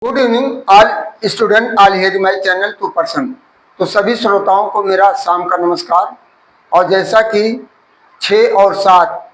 Good evening all student all here my channel 2%। तो सभी श्रोताओं को मेरा शाम का नमस्कार। और जैसा कि 6 और 7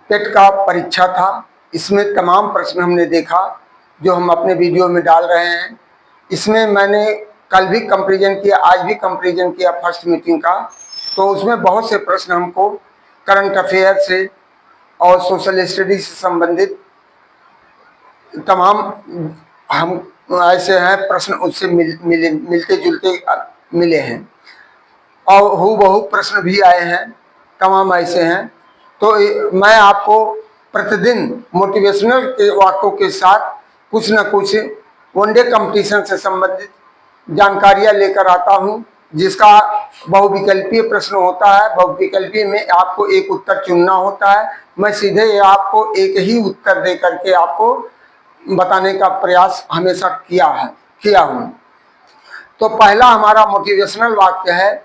टेट का परीक्षा था, इसमें तमाम प्रश्न हमने देखा जो हम अपने वीडियो में डाल रहे हैं। इसमें मैंने कल भी कंपैरिजन किया, आज भी कंपैरिजन किया फर्स्ट मीटिंग का। तो उसमें बहुत से प्रश्न हमको करंट अफेयर से और सोशल स्टडीज से संबंधित तमाम हम ऐसे हैं प्रश्न उससे मिलते जुलते मिले हैं और हूबहू प्रश्न भी आए हैं, तमाम ऐसे हैं। तो मैं आपको प्रतिदिन मोटिवेशनल के वाक्यों के साथ कुछ न कुछ वनडे कंपटीशन से संबंधित जानकारियां लेकर आता हूं, जिसका बहुविकल्पीय प्रश्न होता है। बहुविकल्पीय में आपको एक उत्तर चुनना होता है। मैं सीधे आपको एक ही उत्तर दे करके आपको बताने का प्रयास हमेशा किया हूं। तो पहला हमारा मोटिवेशनल वाक्य है,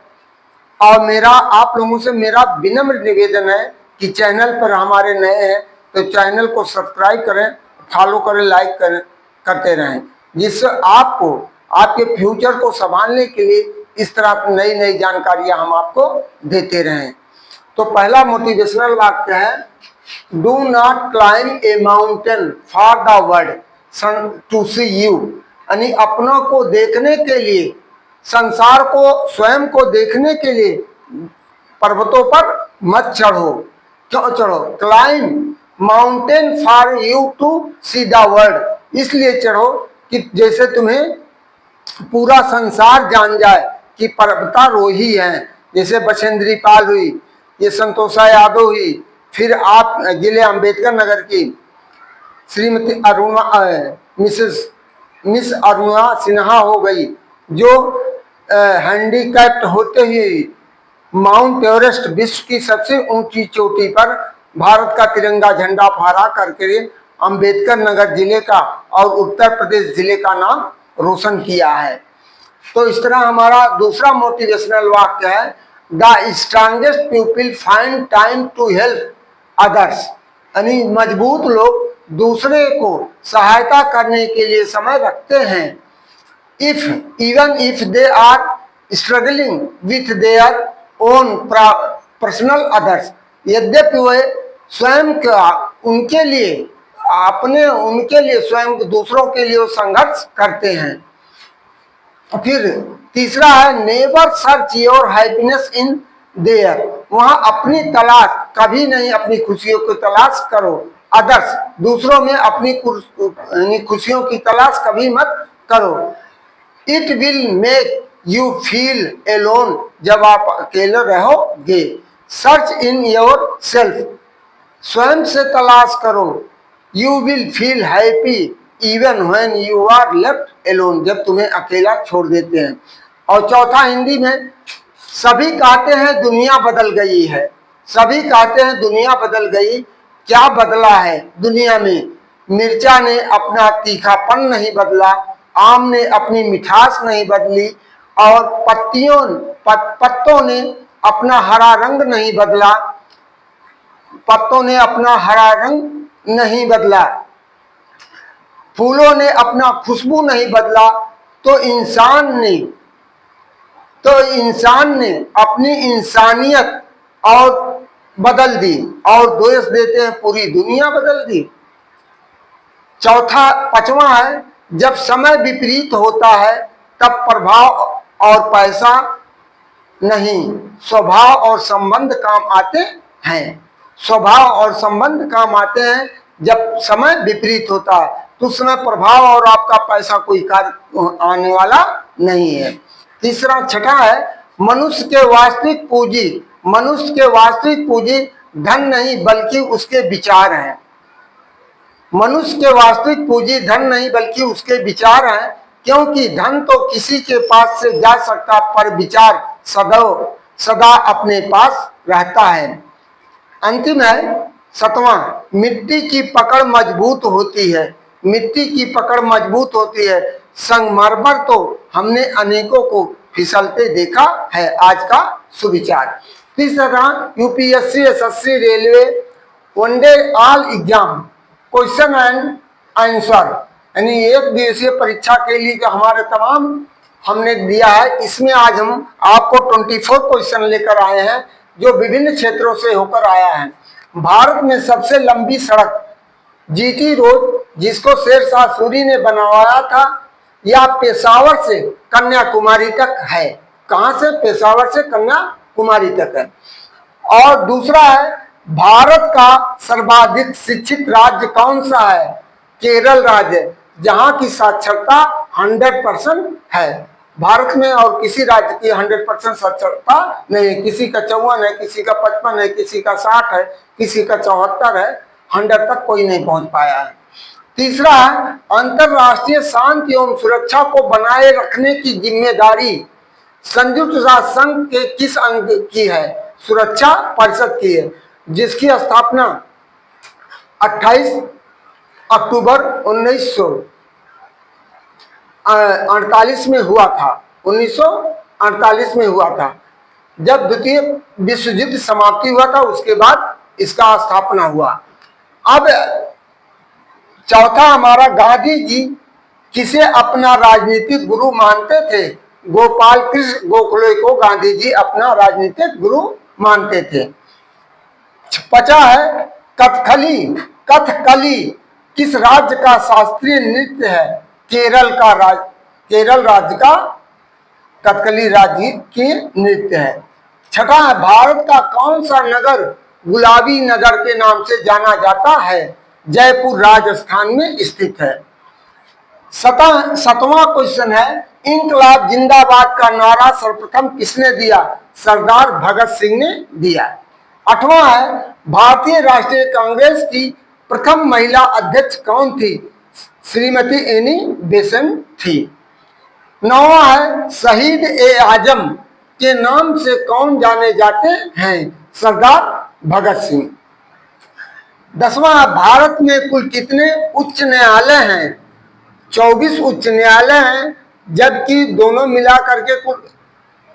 और मेरा आप लोगों से मेरा विनम्र निवेदन है कि चैनल पर हमारे नए हैं तो चैनल को सब्सक्राइब करें, फॉलो करें, लाइक करें, करते रहें, जिससे आपको आपके फ्यूचर को संभालने के लिए इस तरह की नई नई जानकारियां हम आपको देते रहें। तो पहला मोटिवेशनल वाक्य है, do not climb a mountain for the world to see you. यानी अपनों को देखने के लिए, संसार को, स्वयं को देखने के लिए पर्वतों पर मत चढ़ो। क्यों चढ़ो? Climb mountain for you to see the world, इसलिए चढ़ो कि जैसे तुम्हें पूरा संसार जान जाए कि पर्वतारोही हैं। जैसे बछेंद्री पाल हुई, ये संतोषा यादव हुई, फिर आप जिले अम्बेडकर नगर की श्रीमती मिस अरुणा सिन्हा हो गई, जो हैंडीकैप्ड होते हुए माउंट एवरेस्ट, विश्व की सबसे ऊंची चोटी पर भारत का तिरंगा झंडा फहरा करके अम्बेडकर नगर जिले का और उत्तर प्रदेश जिले का नाम रोशन किया है। तो इस तरह हमारा दूसरा मोटिवेशनल वाक्य है, the strongest people find time to help others. यानी मजबूत लोग दूसरे को सहायता करने के लिए समय रखते हैं। Even if they are struggling with their own personal others, यद्यपि वे स्वयं का उनके लिए स्वयं दूसरों के लिए संघर्ष करते हैं। फिर तीसरा है, never search your happiness in their. वहां अपनी तलाश कभी नहीं, अपनी खुशियों की तलाश करो। अदर्स, दूसरों में अपनी खुशियों की तलाश कभी मत करो। It will make you feel alone, जब आप अकेले रहोगे। सर्च इन योर सेल्फ, स्वयं से तलाश करो। You will feel happy even when you are left alone, जब तुम्हें अकेला छोड़ देते हैं। और चौथा हिंदी में, सभी कहते हैं दुनिया बदल गई है। सभी कहते हैं दुनिया बदल गई, क्या बदला है दुनिया में? मिर्चा ने अपना तीखापन नहीं बदला, आम ने अपनी मिठास नहीं बदली, और पत्तों ने अपना हरा रंग नहीं बदला। पत्तों ने अपना हरा रंग नहीं बदला, फूलों ने अपना खुशबू नहीं बदला। तो इंसान ने अपनी इंसानियत और बदल दी, और दोष देते हैं पूरी दुनिया बदल दी। पांचवा है, जब समय विपरीत होता है तब प्रभाव और पैसा नहीं, स्वभाव और संबंध काम आते हैं। स्वभाव और संबंध काम आते हैं जब समय विपरीत होता है, तो उस समय प्रभाव और आपका पैसा कोई कार्य आने वाला नहीं है। छठा है, मनुष्य के वास्तविक पूंजी धन नहीं बल्कि उसके विचार हैं। मनुष्य के वास्तविक पूंजी धन नहीं बल्कि उसके विचार हैं, क्योंकि धन तो किसी के पास से जा सकता, पर विचार सदा अपने पास रहता है। अंतिम है 7वां, मिट्टी की पकड़ मजबूत होती है। मिट्टी की पकड़ मजबूत होती है, संगमरमर तो हमने अनेकों को फिसलते देखा है। आज का सुविचार। तीसरा, UPSC, SSC, railway, one day all exam question and answer. यानी एक दिवसीय परीक्षा के लिए जो हमारे तमाम हमने दिया है, इसमें आज हम आपको 24 क्वेश्चन लेकर आए हैं जो विभिन्न क्षेत्रों से होकर आया है। भारत में सबसे लंबी सड़क जीटी रोड, जिसको शेरशाह सूरी ने बनवाया था, या पेशावर से कन्याकुमारी तक है। कहां से? पेशावर से कन्याकुमारी तक है। और दूसरा है, भारत का सर्वाधिक शिक्षित राज्य कौन सा है? केरल राज्य, जहां की साक्षरता 100% है। भारत में और किसी राज्य की 100% साक्षरता नहीं है। किसी का 54 है, किसी का 55 है, किसी का 60 है, किसी का 74 है। 100 तक कोई नहीं पहुंच पाया है। तीसरा है, अंतरराष्ट्रीय शांति एवं सुरक्षा को बनाए रखने की जिम्मेदारी संयुक्त राष्ट्र संघ के किस अंग की है? सुरक्षा परिषद की है, जिसकी स्थापना 28 अक्टूबर 1948 में हुआ था। 1948 में हुआ था, जब द्वितीय विश्व युद्ध समाप्ति हुआ था, उसके बाद इसका स्थापना हुआ। अब चौथा हमारा, गांधी जी किसे अपना राजनीतिक गुरु मानते थे? गोपाल कृष्ण गोखले को गांधी जी अपना राजनीतिक गुरु मानते थे। बचा है कथकली। कथकली किस राज्य का शास्त्रीय नृत्य है? केरल राज्य का कथकली राज्य की नृत्य है। छठा है, भारत का कौन सा नगर गुलाबी नगर के नाम से जाना जाता है? जयपुर राजस्थान में स्थित है। सातवां क्वेश्चन है, इंकलाब जिंदाबाद का नारा सर्वप्रथम किसने दिया? सरदार भगत सिंह ने दिया। आठवां है, भारतीय राष्ट्रीय कांग्रेस की प्रथम महिला अध्यक्ष कौन थी? श्रीमती एनी बेसेंट थी। नौवां है, शहीद ए आजम के नाम से कौन जाने जाते हैं? सरदार भगत सिंह। 10वां है, भारत में कुल कितने उच्च न्यायालय हैं? 24 उच्च न्यायालय हैं, जबकि दोनों मिलाकर के कुल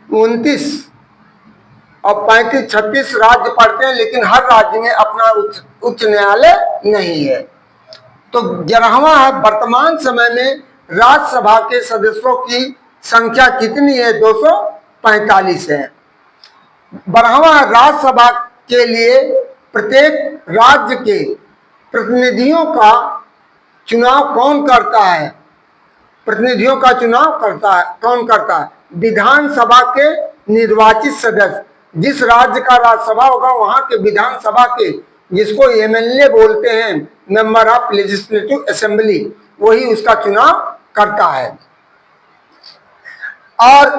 29 और 35-36 राज्य पड़ते हैं, लेकिन हर राज्य में अपना उच्च न्यायालय नहीं है। तो 11वां है, वर्तमान समय में राज्यसभा के सदस्यों की संख्या कितनी है? 245 है। 12वां है, राज्यसभा के लिए प्रत्येक राज्य के प्रतिनिधियों का चुनाव कौन करता है? प्रतिनिधियों का चुनाव कौन करता है? विधानसभा के निर्वाचित सदस्य। जिस राज्य का राज्यसभा होगा, वहां के विधानसभा के, जिसको एमएलए बोलते हैं, मेंबर ऑफ लेजिस्लेटिव असेंबली, वही उसका चुनाव करता है। और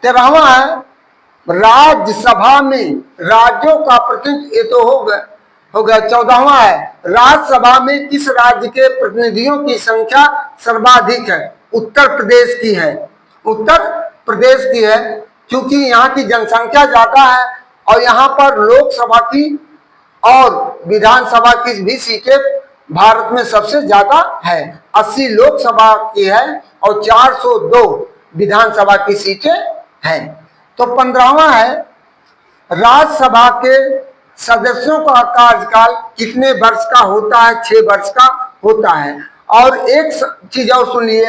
13वां है, राज्यसभा में राज्यों का प्रतिनिधित्व, ये तो हो गया। 14वां है, राज्यसभा में किस राज्य के प्रतिनिधियों की संख्या सर्वाधिक है? उत्तर प्रदेश की है। उत्तर प्रदेश की है, क्योंकि यहाँ की जनसंख्या ज्यादा है और यहाँ पर लोकसभा की और विधानसभा की भी सीटें भारत में सबसे ज्यादा है। 80 लोकसभा की है और 402 विधानसभा की सीटें हैं। तो 15वां है, राज्यसभा के सदस्यों का कार्यकाल कितने वर्ष का होता है? 6 वर्ष का होता है। और एक चीज और सुनिए,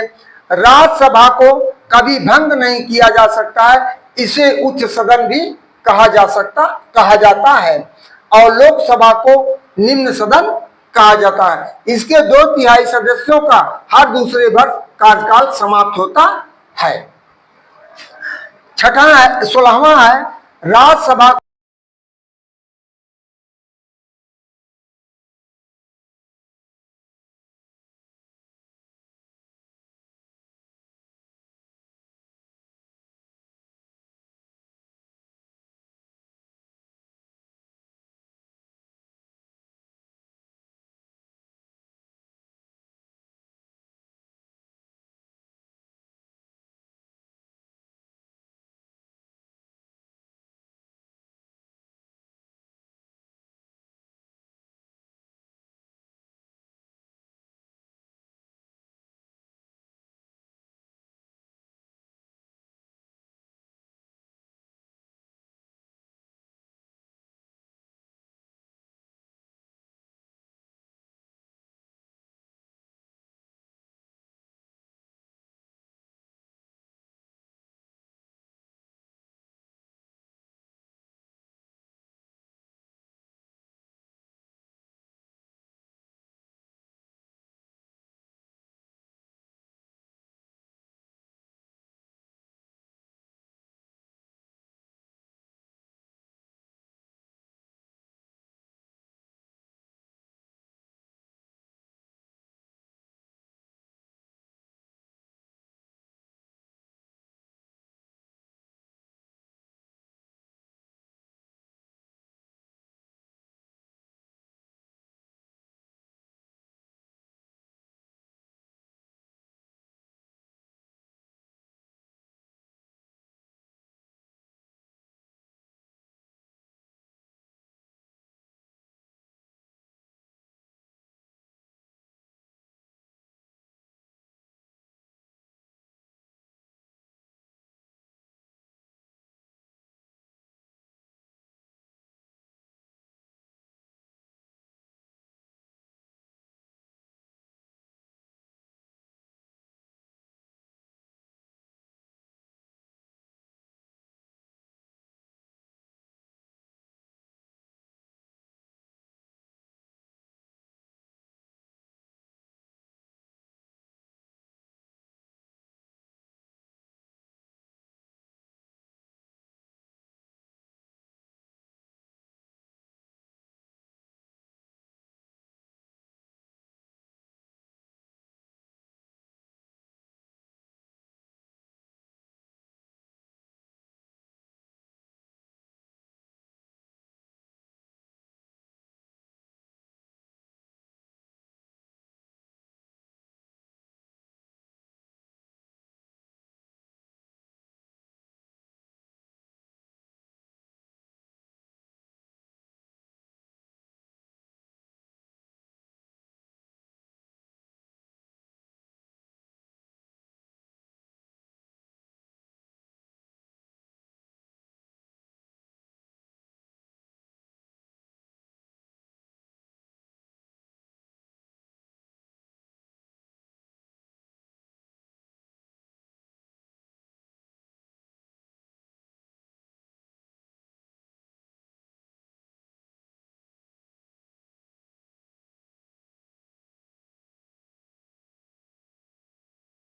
राज्यसभा को कभी भंग नहीं किया जा सकता है, इसे उच्च सदन भी कहा जाता है। और लोकसभा को निम्न सदन कहा जाता है। इसके 2/3 सदस्यों का हर दूसरे वर्ष कार्यकाल समाप्त होता है। 16वां है, राज्यसभा